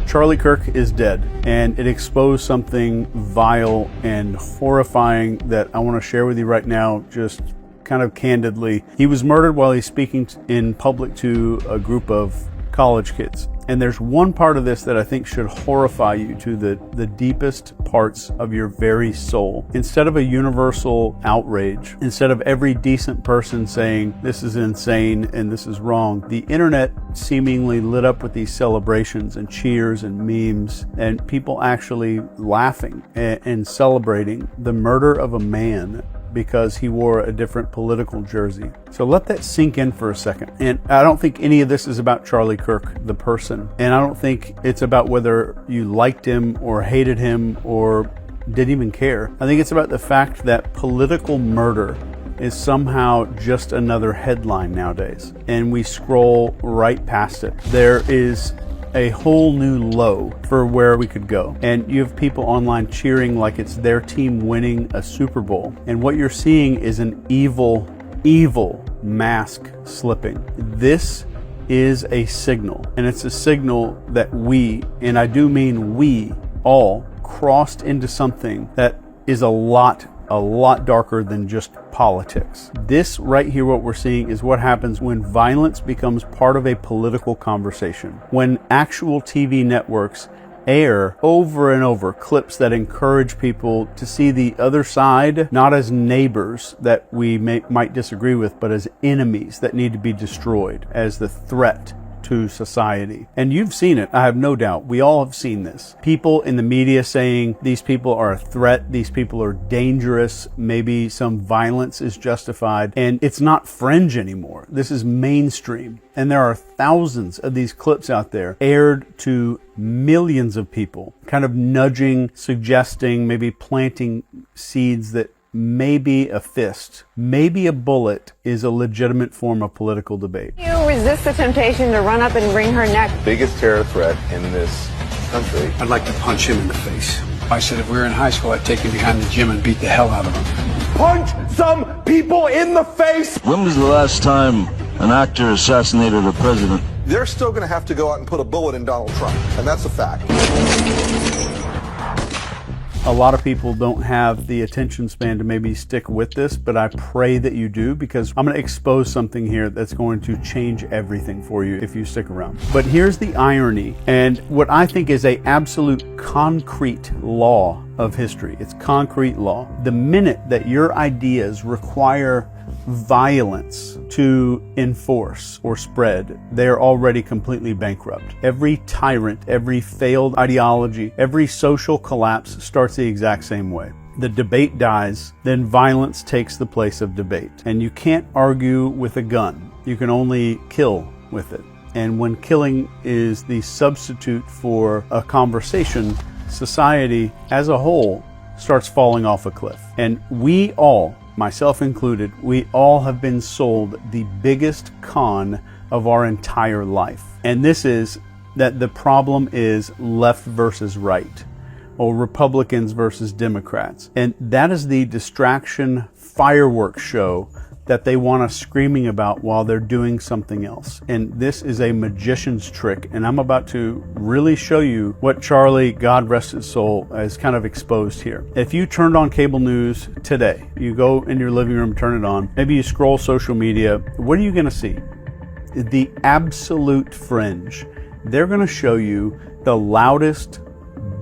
Charlie Kirk is dead, and it exposed something vile and horrifying that I want to share with you right now, just kind of candidly. He was murdered while he's speaking in public to a group of college kids. And there's one part of this that I think should horrify you to the deepest parts of your very soul. Instead of a universal outrage, instead of every decent person saying this is insane and this is wrong, the internet seemingly lit up with these celebrations and cheers and memes and people actually laughing and celebrating the murder of a man because he wore a different political jersey. So let that sink in for a second. And I don't think any of this is about Charlie Kirk, the person. And I don't think it's about whether you liked him or hated him or didn't even care. I think it's about the fact that political murder is somehow just another headline nowadays. And we scroll right past it. There is a whole new low for where we could go. And you have people online cheering like it's their team winning a Super Bowl. And what you're seeing is an evil, evil mask slipping. This is a signal. And it's a signal that we, and I do mean we, all crossed into something that is a lot darker than just politics. This right here, what we're seeing, is what happens when violence becomes part of a political conversation. When actual TV networks air over and over clips that encourage people to see the other side not as neighbors that we might disagree with, but as enemies that need to be destroyed, as the threat to society. And you've seen it, I have no doubt. We all have seen this. People in the media saying these people are a threat, these people are dangerous, maybe some violence is justified, and it's not fringe anymore. This is mainstream. And there are thousands of these clips out there aired to millions of people, kind of nudging, suggesting, maybe planting seeds that maybe a fist, maybe a bullet is a legitimate form of political debate. You resist the temptation to run up and wring her neck. Biggest terror threat in this country. I'd like to punch him in the face. I said if we were in high school, I'd take him behind the gym and beat the hell out of him. Punch some people in the face! When was the last time an actor assassinated a president? They're still going to have to go out and put a bullet in Donald Trump, and that's a fact. A lot of people don't have the attention span to maybe stick with this, but I pray that you do, because I'm going to expose something here that's going to change everything for you if you stick around. But here's the irony, and what I think is a absolute concrete law of history. It's concrete law. The minute that your ideas require violence to enforce or spread, they're already completely bankrupt. Every tyrant, every failed ideology, every social collapse starts the exact same way. The debate dies, then violence takes the place of debate. And you can't argue with a gun. You can only kill with it. And when killing is the substitute for a conversation, society as a whole starts falling off a cliff. And we all, myself included, we all have been sold the biggest con of our entire life. And this is that the problem is left versus right, or Republicans versus Democrats. And that is the distraction fireworks show that they want us screaming about while they're doing something else. And this is a magician's trick, and I'm about to really show you what Charlie, God rest his soul, has kind of exposed here. If you turned on cable news today, you go in your living room, turn it on, maybe you scroll social media, what are you gonna see? The absolute fringe. They're gonna show you the loudest,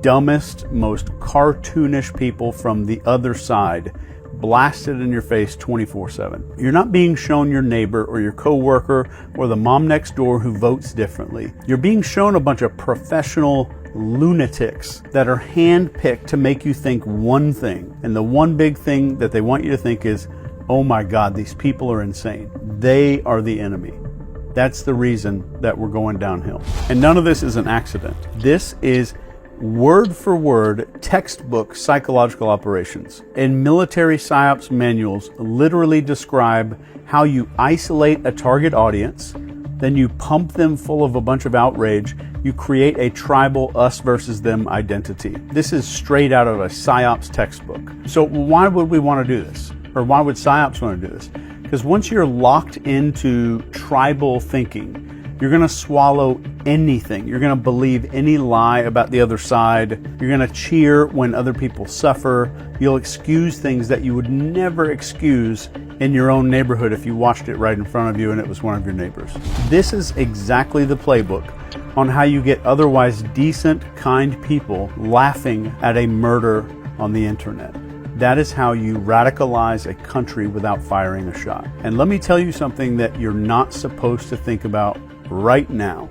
dumbest, most cartoonish people from the other side blasted in your face 24/7. You're not being shown your neighbor or your coworker or the mom next door who votes differently. You're being shown a bunch of professional lunatics that are handpicked to make you think one thing. And the one big thing that they want you to think is, oh my God, these people are insane. They are the enemy. That's the reason that we're going downhill. And none of this is an accident. This is word for word textbook psychological operations. And military psyops manuals literally describe how you isolate a target audience, then you pump them full of a bunch of outrage, you create a tribal us versus them identity. This is straight out of a psyops textbook. So why would we want to do this? Or why would psyops want to do this? Because once you're locked into tribal thinking, You're going to swallow anything. You're going to believe any lie about the other side. You're going to cheer when other people suffer. You'll excuse things that you would never excuse in your own neighborhood if you watched it right in front of you and it was one of your neighbors. This is exactly the playbook on how you get otherwise decent, kind people laughing at a murder on the internet. That is how you radicalize a country without firing a shot. And let me tell you something that you're not supposed to think about right now.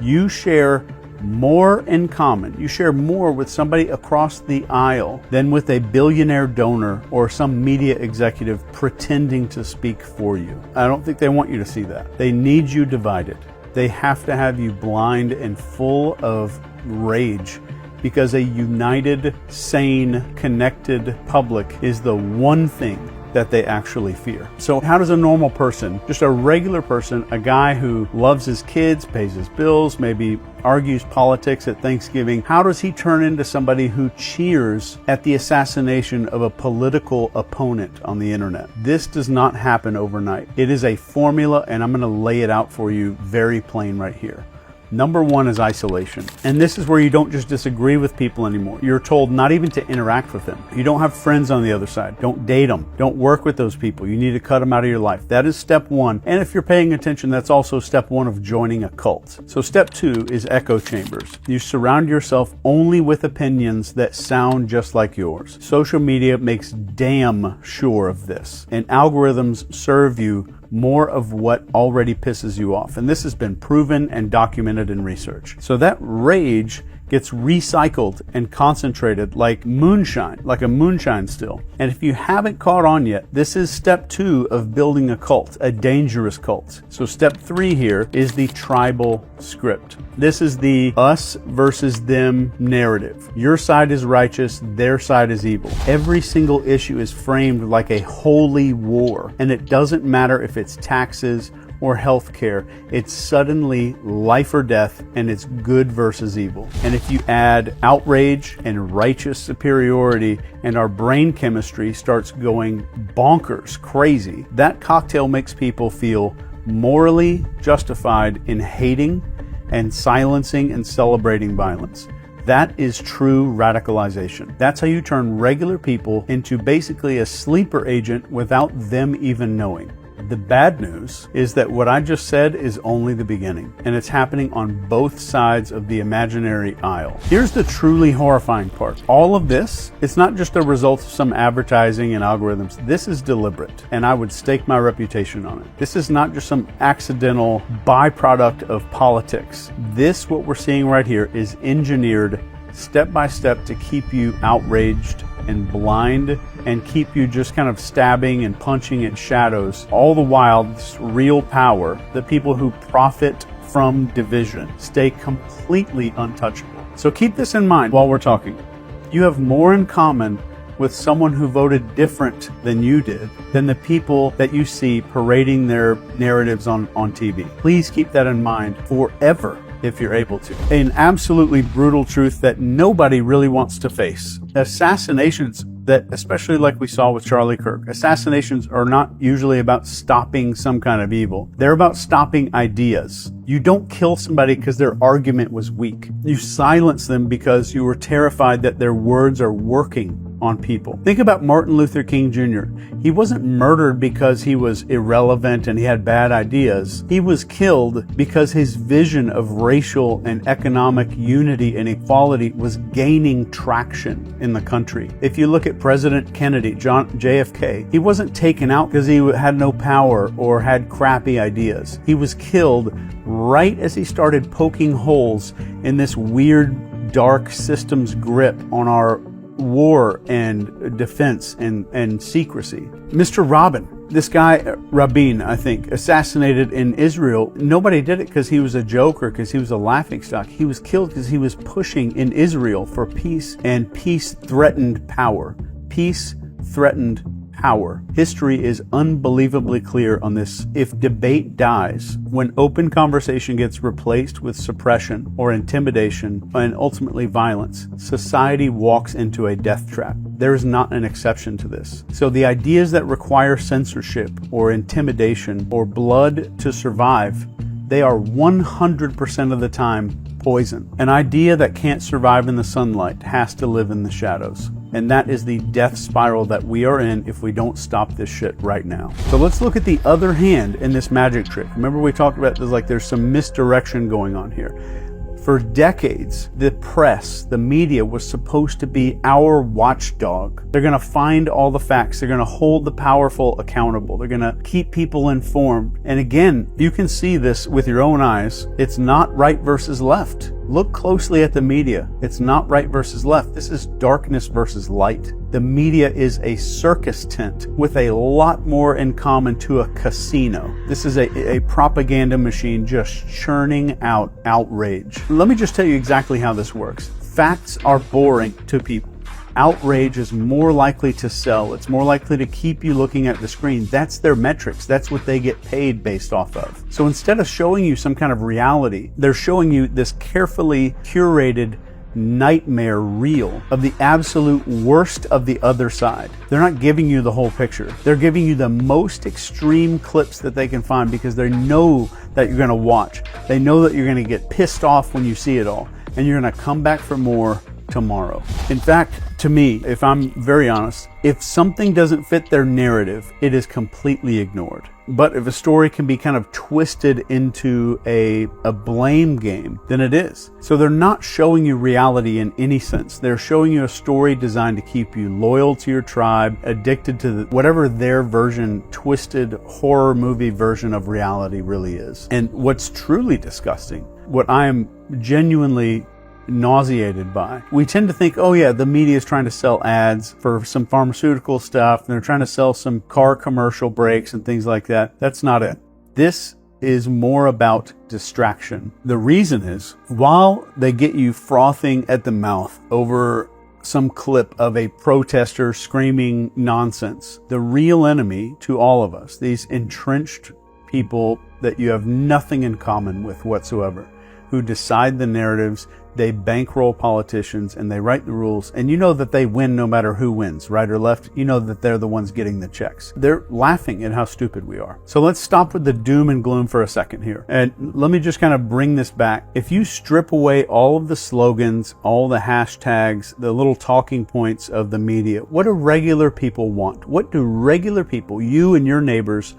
You share more in common. You share more with somebody across the aisle than with a billionaire donor or some media executive pretending to speak for you. I don't think they want you to see that. They need you divided. They have to have you blind and full of rage, because a united, sane, connected public is the one thing that they actually fear. So how does a normal person, just a regular person, a guy who loves his kids, pays his bills, maybe argues politics at Thanksgiving, how does he turn into somebody who cheers at the assassination of a political opponent on the internet? This does not happen overnight. It is a formula, and I'm going to lay it out for you very plain right here. Number one is isolation. And this is where you don't just disagree with people anymore. You're told not even to interact with them. You don't have friends on the other side. Don't date them. Don't work with those people. You need to cut them out of your life. That is step one. And if you're paying attention, that's also step one of joining a cult. So step two is echo chambers. You surround yourself only with opinions that sound just like yours. Social media makes damn sure of this. And algorithms serve you more of what already pisses you off. And this has been proven and documented in research. So that rage gets recycled and concentrated like moonshine, like a moonshine still. And if you haven't caught on yet, this is step two of building a cult, a dangerous cult. So step three here is the tribal script. This is the us versus them narrative. Your side is righteous, their side is evil. Every single issue is framed like a holy war, and it doesn't matter if it's taxes or healthcare. It's suddenly life or death, and it's good versus evil. And if you add outrage and righteous superiority, and our brain chemistry starts going bonkers, crazy, that cocktail makes people feel morally justified in hating and silencing and celebrating violence. That is true radicalization. That's how you turn regular people into basically a sleeper agent without them even knowing. The bad news is that what I just said is only the beginning, and it's happening on both sides of the imaginary aisle. Here's the truly horrifying part. All of this, it's not just a result of some advertising and algorithms. This is deliberate, and I would stake my reputation on it. This is not just some accidental byproduct of politics. This, what we're seeing right here, is engineered step by step to keep you outraged and blind and keep you just kind of stabbing and punching at shadows. All the while, this real power, the people who profit from division, stay completely untouchable. So keep this in mind while we're talking. You have more in common with someone who voted different than you did than the people that you see parading their narratives on TV. Please keep that in mind forever, if you're able to. An absolutely brutal truth that nobody really wants to face. Assassinations that, especially like we saw with Charlie Kirk, assassinations are not usually about stopping some kind of evil. They're about stopping ideas. You don't kill somebody because their argument was weak. You silence them because you were terrified that their words are working on people. Think about Martin Luther King Jr. He wasn't murdered because he was irrelevant and he had bad ideas. He was killed because his vision of racial and economic unity and equality was gaining traction in the country. If you look at President Kennedy, JFK, he wasn't taken out because he had no power or had crappy ideas. He was killed right as he started poking holes in this weird, dark system's grip on our war and defense and secrecy. Mr. Rabin, this guy, Rabin, I think, assassinated in Israel. Nobody did it because he was a joke or because he was a laughingstock. He was killed because he was pushing in Israel for peace, and peace threatened power. Peace threatened power. History is unbelievably clear on this. If debate dies, when open conversation gets replaced with suppression or intimidation and ultimately violence, society walks into a death trap. There is not an exception to this. So the ideas that require censorship or intimidation or blood to survive, They are 100% of the time poison. An idea that can't survive in the sunlight has to live in the shadows. And that is the death spiral that we are in if we don't stop this shit right now. So let's look at the other hand in this magic trick. Remember we talked about there's some misdirection going on here. For decades, the press, the media was supposed to be our watchdog. They're going to find all the facts. They're going to hold the powerful accountable. They're going to keep people informed. And again, you can see this with your own eyes. It's not right versus left. Look closely at the media. It's not right versus left. This is darkness versus light. The media is a circus tent with a lot more in common to a casino. This is a propaganda machine just churning out outrage. Let me just tell you exactly how this works. Facts are boring to people. Outrage is more likely to sell. It's more likely to keep you looking at the screen. That's their metrics. That's what they get paid based off of. So instead of showing you some kind of reality, they're showing you this carefully curated nightmare reel of the absolute worst of the other side. They're not giving you the whole picture. They're giving you the most extreme clips that they can find because they know that you're going to watch. They know that you're going to get pissed off when you see it all, and you're going to come back for more tomorrow. In fact, to me, if I'm very honest, if something doesn't fit their narrative, it is completely ignored. But if a story can be kind of twisted into a blame game, then it is. So they're not showing you reality in any sense. They're showing you a story designed to keep you loyal to your tribe, addicted to whatever their version, twisted horror movie version of reality really is. And what's truly disgusting, what I am genuinely nauseated by. We tend to think, oh yeah, the media is trying to sell ads for some pharmaceutical stuff, and they're trying to sell some car commercial breaks and things like that. That's not it. This is more about distraction. The reason is, while they get you frothing at the mouth over some clip of a protester screaming nonsense, the real enemy to all of us, these entrenched people that you have nothing in common with whatsoever, who decide the narratives, they bankroll politicians, and they write the rules. And you know that they win no matter who wins, right or left. You know that they're the ones getting the checks. They're laughing at how stupid we are. So let's stop with the doom and gloom for a second here. And let me just kind of bring this back. If you strip away all of the slogans, all the hashtags, the little talking points of the media, what do regular people want? What do regular people, you and your neighbors,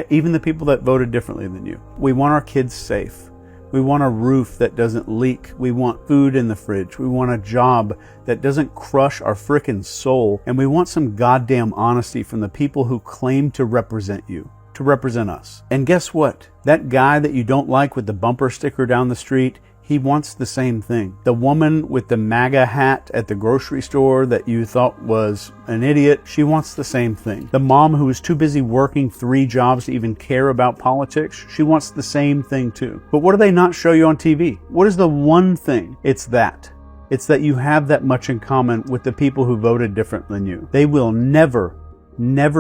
even the people that voted differently than you? We want our kids safe. We want a roof that doesn't leak. We want food in the fridge. We want a job that doesn't crush our frickin' soul. And we want some goddamn honesty from the people who claim to represent you, to represent us. And guess what? That guy that you don't like with the bumper sticker down the street, he wants the same thing. The woman with the MAGA hat at the grocery store that you thought was an idiot, she wants the same thing. The mom who is too busy working 3 jobs to even care about politics, she wants the same thing too. But what do they not show you on TV? What is the one thing? It's that you have that much in common with the people who voted different than you. They will never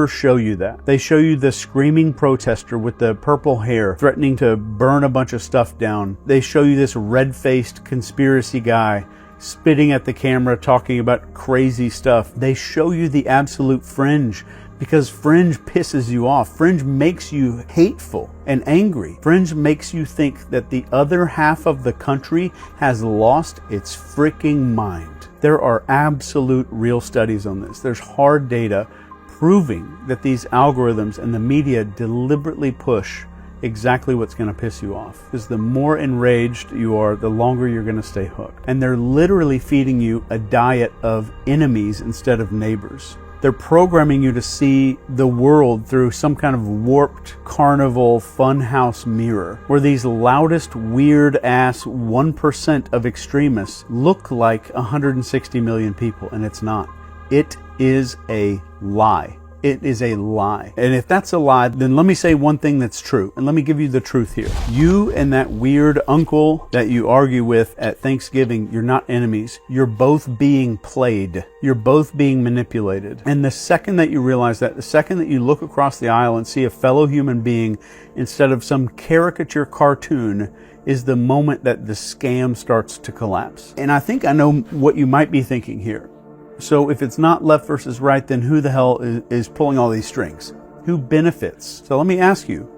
show you that. They show you the screaming protester with the purple hair threatening to burn a bunch of stuff down. They show you this red-faced conspiracy guy spitting at the camera talking about crazy stuff. They show you the absolute fringe because fringe pisses you off. Fringe makes you hateful and angry. Fringe makes you think that the other half of the country has lost its freaking mind. There are absolute real studies on this. There's hard data proving that these algorithms and the media deliberately push exactly what's going to piss you off. Because the more enraged you are, the longer you're going to stay hooked. And they're literally feeding you a diet of enemies instead of neighbors. They're programming you to see the world through some kind of warped carnival funhouse mirror, where these loudest, weird-ass 1% of extremists look like 160 million people, and it's not. It is a lie. It is a lie. And if that's a lie, then let me say one thing that's true. And let me give you the truth here. You and that weird uncle that you argue with at Thanksgiving, you're not enemies. You're both being played. You're both being manipulated. And the second that you realize that, the second that you look across the aisle and see a fellow human being instead of some caricature cartoon, is the moment that the scam starts to collapse. And I think I know what you might be thinking here. So if it's not left versus right, then who the hell is pulling all these strings? Who benefits? So let me ask you,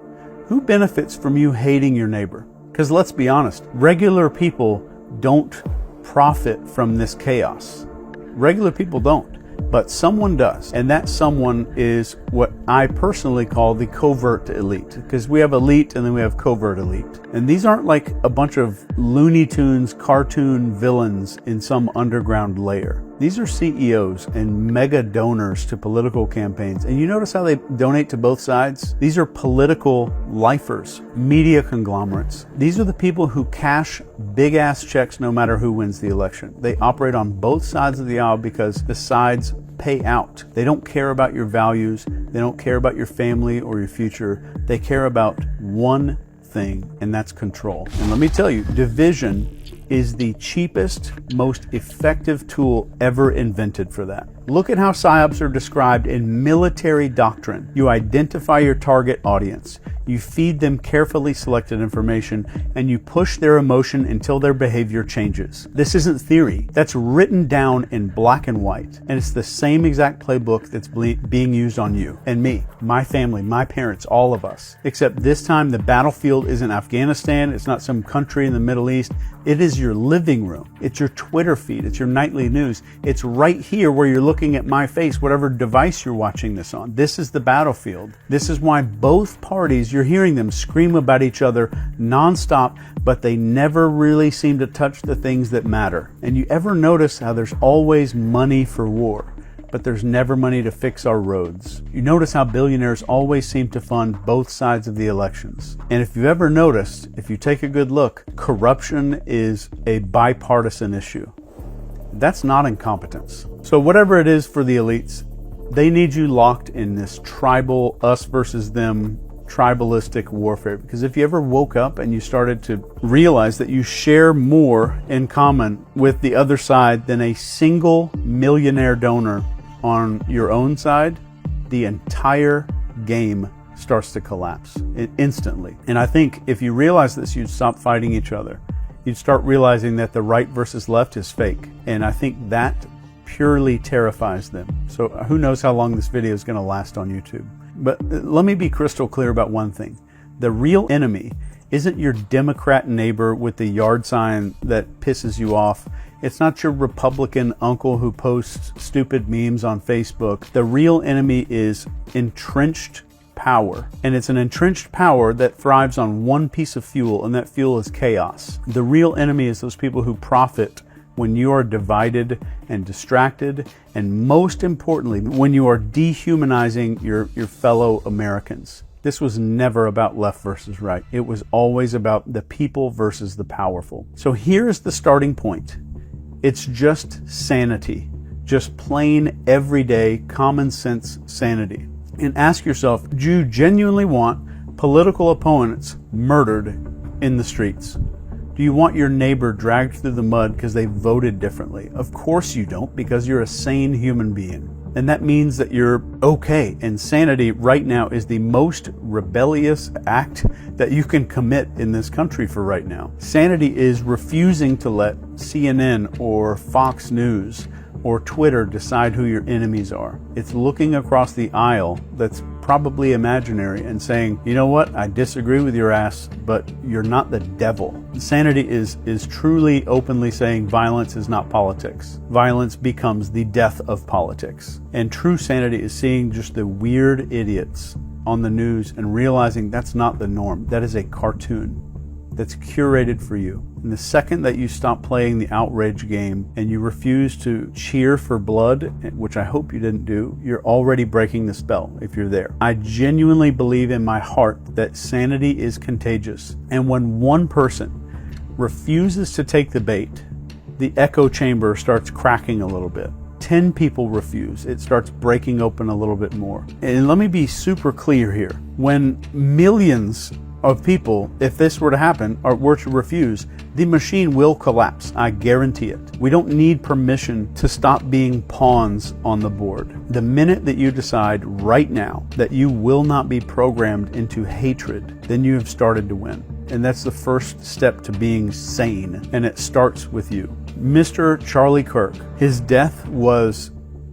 Who benefits from you hating your neighbor? Because let's be honest, regular people don't profit from this chaos. Regular people don't. But someone does, and that someone is what I personally call the covert elite, because we have elite and then we have covert elite. And these aren't like a bunch of Looney Tunes cartoon villains in some underground lair. These are CEOs and mega donors to political campaigns. And you notice how they donate to both sides? These are political lifers, media conglomerates. These are the people who cash big ass checks no matter who wins the election. They operate on both sides of the aisle because the sides pay out. They don't care about your values. They don't care about your family or your future. They care about one thing, and that's control. And let me tell you, division is the cheapest, most effective tool ever invented for that. Look at how psyops are described in military doctrine. You identify your target audience. You feed them carefully selected information, and you push their emotion until their behavior changes. This isn't theory. That's written down in black and white. And it's the same exact playbook that's being used on you and me, my family, my parents, all of us. Except this time the battlefield isn't Afghanistan. It's not some country in the Middle East. It is your living room. It's your Twitter feed. It's your nightly news. It's right here where you're looking at my face, whatever device you're watching this on. This is the battlefield. This is why both parties, you're hearing them scream about each other nonstop, but they never really seem to touch the things that matter. And you ever notice how there's always money for war, but there's never money to fix our roads? You notice how billionaires always seem to fund both sides of the elections. And if you've ever noticed, if you take a good look, corruption is a bipartisan issue. That's not incompetence. So whatever it is for the elites, they need you locked in this tribal, us versus them, tribalistic warfare. Because if you ever woke up and you started to realize that you share more in common with the other side than a single millionaire donor on your own side, the entire game starts to collapse instantly. And I think if you realize this, you'd stop fighting each other. You'd start realizing that the right versus left is fake. And I think that purely terrifies them. So who knows how long this video is going to last on YouTube. But let me be crystal clear about one thing. The real enemy isn't your Democrat neighbor with the yard sign that pisses you off. It's not your Republican uncle who posts stupid memes on Facebook. The real enemy is entrenched power. And it's an entrenched power that thrives on one piece of fuel, and that fuel is chaos. The real enemy is those people who profit when you are divided and distracted, and most importantly, when you are dehumanizing your fellow Americans. This was never about left versus right. It was always about the people versus the powerful. So here's the starting point. It's just sanity, just plain everyday common sense sanity. And ask yourself, do you genuinely want political opponents murdered in the streets? Do you want your neighbor dragged through the mud because they voted differently? Of course you don't, because you're a sane human being. And that means that you're okay. And sanity right now is the most rebellious act that you can commit in this country for right now. Sanity is refusing to let CNN or Fox News or Twitter decide who your enemies are. It's looking across the aisle that's probably imaginary and saying, you know what, I disagree with your ass, but you're not the devil. Sanity is truly openly saying violence is not politics. Violence becomes the death of politics. And true sanity is seeing just the weird idiots on the news and realizing that's not the norm. That is a cartoon that's curated for you. And the second that you stop playing the outrage game and you refuse to cheer for blood, which I hope you didn't do, you're already breaking the spell if you're there. I genuinely believe in my heart that sanity is contagious. And when one person refuses to take the bait, the echo chamber starts cracking a little bit. 10 people refuse, it starts breaking open a little bit more. And let me be super clear here. When millions of people, if this were to happen, or were to refuse, the machine will collapse. I guarantee it. We don't need permission to stop being pawns on the board. The minute that you decide right now that you will not be programmed into hatred, then you have started to win. And that's the first step to being sane. And it starts with you. Mr. Charlie Kirk, his death was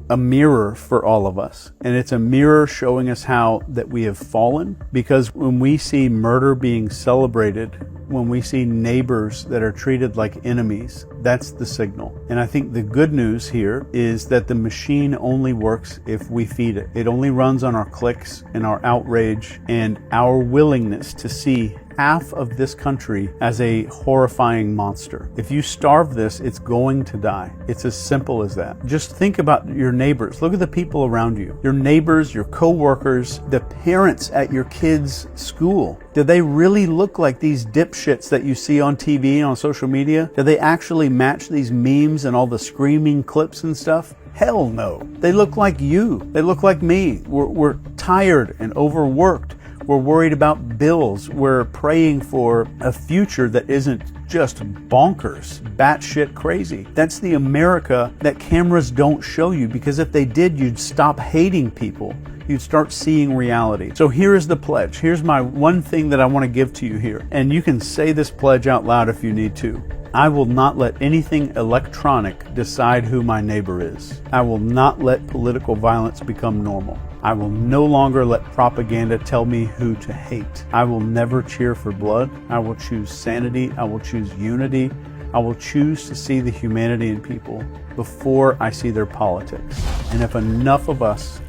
a mirror for all of us. And it's a mirror showing us how that we have fallen, because when we see murder being celebrated, when we see neighbors that are treated like enemies, that's the signal. And I think the good news here is that the machine only works if we feed it. It only runs on our clicks and our outrage and our willingness to see half of this country as a horrifying monster. If you starve this, it's going to die. It's as simple as that. Just think about your neighbors. Look at the people around you. Your neighbors, your co-workers, the parents at your kids' school. Do they really look like these dipshits that you see on TV and on social media? Do they actually match these memes and all the screaming clips and stuff? Hell no. They look like you. They look like me. We're tired and overworked. We're worried about bills. We're praying for a future that isn't just bonkers, batshit crazy. That's the America that cameras don't show you, because if they did, you'd stop hating people. You'd start seeing reality. So here is the pledge. Here's my one thing that I want to give to you here. And you can say this pledge out loud if you need to. I will not let anything electronic decide who my neighbor is. I will not let political violence become normal. I will no longer let propaganda tell me who to hate. I will never cheer for blood. I will choose sanity. I will choose unity. I will choose to see the humanity in people before I see their politics. And if enough of us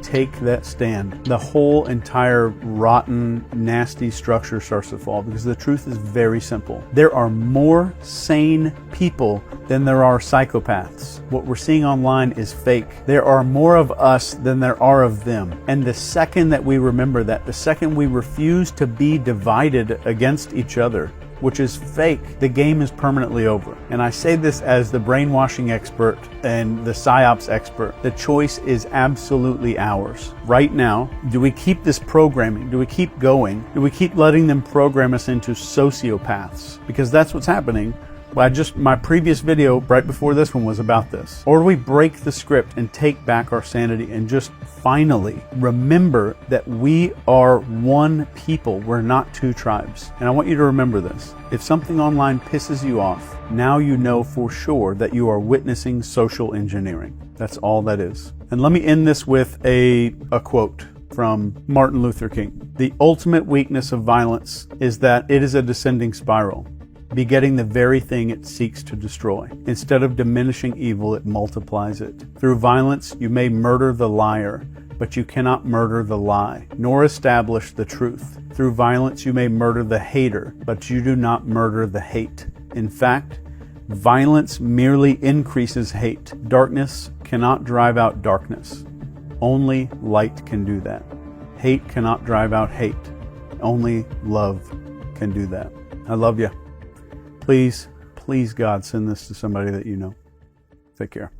take that stand, the whole entire rotten, nasty structure starts to fall, because the truth is very simple. There are more sane people than there are psychopaths. What we're seeing online is fake. There are more of us than there are of them. And the second that we remember that, the second we refuse to be divided against each other, which is fake, the game is permanently over. And I say this as the brainwashing expert and the Psyops expert. The choice is absolutely ours. Right now, do we keep this programming? Do we keep going? Do we keep letting them program us into sociopaths? Because that's what's happening. My previous video right before this one was about this. Or do we break the script and take back our sanity and just finally remember that we are one people. We're not two tribes. And I want you to remember this. If something online pisses you off, now you know for sure that you are witnessing social engineering. That's all that is. And let me end this with a quote from Martin Luther King. The ultimate weakness of violence is that it is a descending spiral, begetting the very thing it seeks to destroy. Instead of diminishing evil, it multiplies it. Through violence, you may murder the liar, but you cannot murder the lie, nor establish the truth. Through violence, you may murder the hater, but you do not murder the hate. In fact, violence merely increases hate. Darkness cannot drive out darkness. Only light can do that. Hate cannot drive out hate. Only love can do that. I love you. Please, God, send this to somebody that you know. Take care.